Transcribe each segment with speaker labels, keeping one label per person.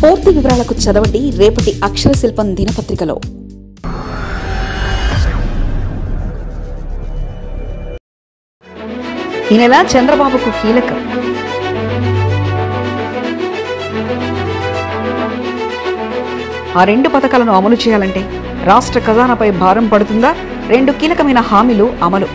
Speaker 1: పూర్తి వివరాలకు చదవండి రేపటి అక్షర శిల్పం దినపత్రికలో. ఈ నెల చంద్రబాబుకు కీలకం. ఆ 2 పథకాలను అమలు చేయాలంటే రాష్ట్ర ఖజానాపై భారం పడుతుందా? 2 కీలకమైన హామీలు అమలు.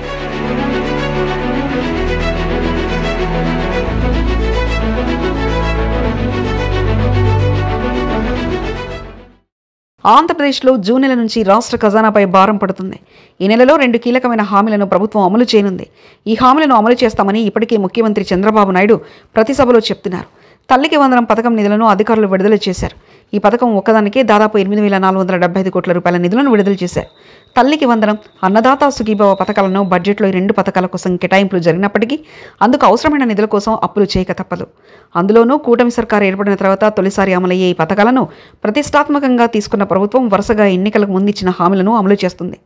Speaker 1: ఆంధ్రప్రదేశ్లో జూన్ నెల నుంచి రాష్ట్ర ఖజానాపై భారం పడుతుంది. ఈ నెలలో 2 కీలకమైన హామీలను ప్రభుత్వం అమలు చేయనుంది. ఈ హామీలను అమలు చేస్తామని ఇప్పటికే ముఖ్యమంత్రి చంద్రబాబు నాయుడు ప్రతి సభలో చెప్తున్నారు. తల్లికి వందనం పథకం నిధులను అధికారులు విడుదల చేశారు. ఈ పథకం ఒక్కదానికే దాదాపు 8,475 కోట్ల రూపాయల నిధులను విడుదల చేశారు. తల్లికి వందనం, అన్నదాత సుఖీభవ పథకాలను బడ్జెట్లో ఈ 2 పథకాల కోసం కేటాయింపులు జరిగినప్పటికీ అందుకు అవసరమైన నిధుల కోసం అప్పులు చేయక తప్పదు. అందులోనూ కూటమి సర్కారు ఏర్పడిన తర్వాత తొలిసారి అమలయ్యే ఈ పథకాలను ప్రతిష్టాత్మకంగా తీసుకున్న ప్రభుత్వం వరుసగా ఎన్నికలకు ముందిచ్చిన హామీలను అమలు చేస్తుంది.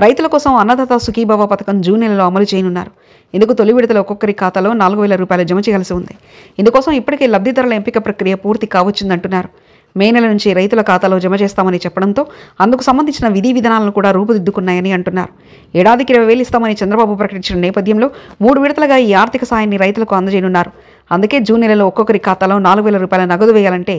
Speaker 1: రైతుల కోసం అన్నదాత సుఖీభవ పథకం జూన్ నెలలో అమలు చేయనున్నారు. ఇందుకు తొలి విడతలో ఒక్కొక్కరి ఖాతాలో 4,000 రూపాయలు జమ చేయాల్సి ఉంది. ఇందుకోసం ఇప్పటికే లబ్ధిదారుల ఎంపిక ప్రక్రియ పూర్తి కావచ్చిందంటున్నారు. మే నెల నుంచి రైతుల ఖాతాలో జమ చేస్తామని చెప్పడంతో అందుకు సంబంధించిన విధి విధానాలను కూడా రూపుదిద్దుకున్నాయని అంటున్నారు. ఏడాదికి 20,000 ఇస్తామని చంద్రబాబు ప్రకటించిన నేపథ్యంలో 3 విడతలుగా ఈ ఆర్థిక సాయాన్ని రైతులకు అందజేయనున్నారు. అందుకే జూన్ నెలలో ఒక్కొక్కరి ఖాతాలో 4,000 రూపాయల నగదు వేయాలంటే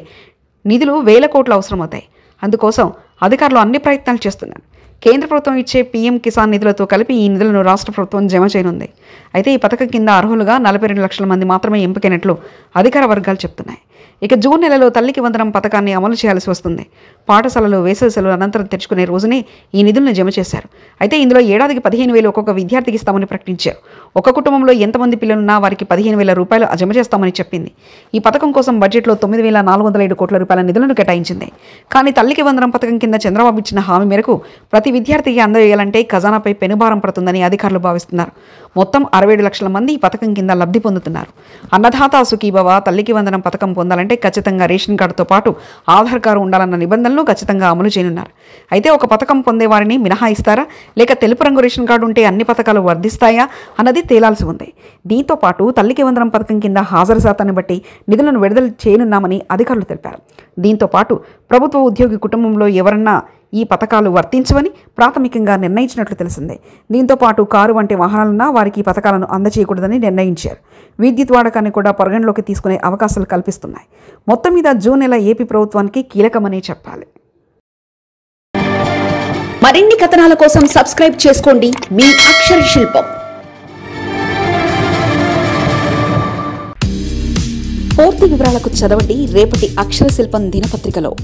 Speaker 1: నిధులు 1,000 కోట్లు అవసరమవుతాయి. అందుకోసం అధికారులు అన్ని ప్రయత్నాలు చేస్తున్నారు. కేంద్ర ప్రభుత్వం ఇచ్చే పీఎం కిసాన్ నిధులతో కలిపి ఈ నిధులను రాష్ట్ర ప్రభుత్వం జమ చేయనుంది. అయితే ఈ పథకం కింద అర్హులుగా 42 లక్షల మంది మాత్రమే ఎంపికైనట్లు అధికార వర్గాలు చెప్తున్నాయి. ఇక జూన్ నెలలో తల్లికి వందనం పథకాన్ని అమలు చేయాల్సి వస్తుంది. పాఠశాలలు వేసవి సెలవుల అనంతరం తెరుచుకునే రోజునే ఈ నిధులను జమ చేశారు. అయితే ఇందులో ఏడాదికి 15,000 ఒక్కొక్క విద్యార్థికి ఇస్తామని ప్రకటించారు. ఒక కుటుంబంలో ఎంతమంది పిల్లలున్నా వారికి 15,000 రూపాయలు జమ చేస్తామని చెప్పింది. ఈ పథకం కోసం బడ్జెట్లో 9,407 కోట్ల రూపాయల నిధులను కేటాయించింది. కానీ తల్లికి వందనం పథకం కింద చంద్రబాబు ఇచ్చిన హామీ మేరకు ప్రతి విద్యార్థికి అందజేయాలంటే ఖజానాపై పెనుభారం పడుతుందని అధికారులు భావిస్తున్నారు. మొత్తం 67 లక్షల మంది ఈ పథకం కింద లబ్ధి పొందుతున్నారు. అన్నదాత సుఖీభవ, తల్లికి వందనం పథకం పొందాలంటే ఖచ్చితంగా రేషన్ కార్డుతో పాటు ఆధార్ కార్డు ఉండాలన్న నిబంధనలు ఖచ్చితంగా అమలు చేయనున్నారు. అయితే ఒక పథకం పొందే వారిని మినహాయిస్తారా, లేక తెలుపు రంగు రేషన్ కార్డు ఉంటే అన్ని పథకాలు వర్ధిస్తాయా అన్నది తేలాల్సి ఉంది. దీంతో పాటు తల్లికి వందనం పథకం కింద హాజరు శాతాన్ని బట్టి నిధులను విడుదల చేయనున్నామని అధికారులు తెలిపారు. దీంతో పాటు ప్రభుత్వ ఉద్యోగి కుటుంబంలో ఎవరన్నా ఈ పథకాలు వర్తించవని ప్రాథమికంగా నిర్ణయించినట్లు తెలిసిందే. దీంతో పాటు కారు వంటి వాహనాలున్నా వారికి ఈ పథకాలను అందజేయకూడదని నిర్ణయించారు. విద్యుత్ వాడకాన్ని కూడా పరిగణలోకి తీసుకునే అవకాశాలు కల్పిస్తున్నాయి. మొత్తం మీద జూన్ నెల ఏపీ ప్రభుత్వానికి కీలకమనే చెప్పాలి. మరిన్ని కథనాల కోసం సబ్స్క్రైబ్ చేసుకోండి మీ అక్షర శిల్పం. పూర్తి వివరాలకు చదవండి రేపటి అక్షర శిల్పం దినపత్రికలో.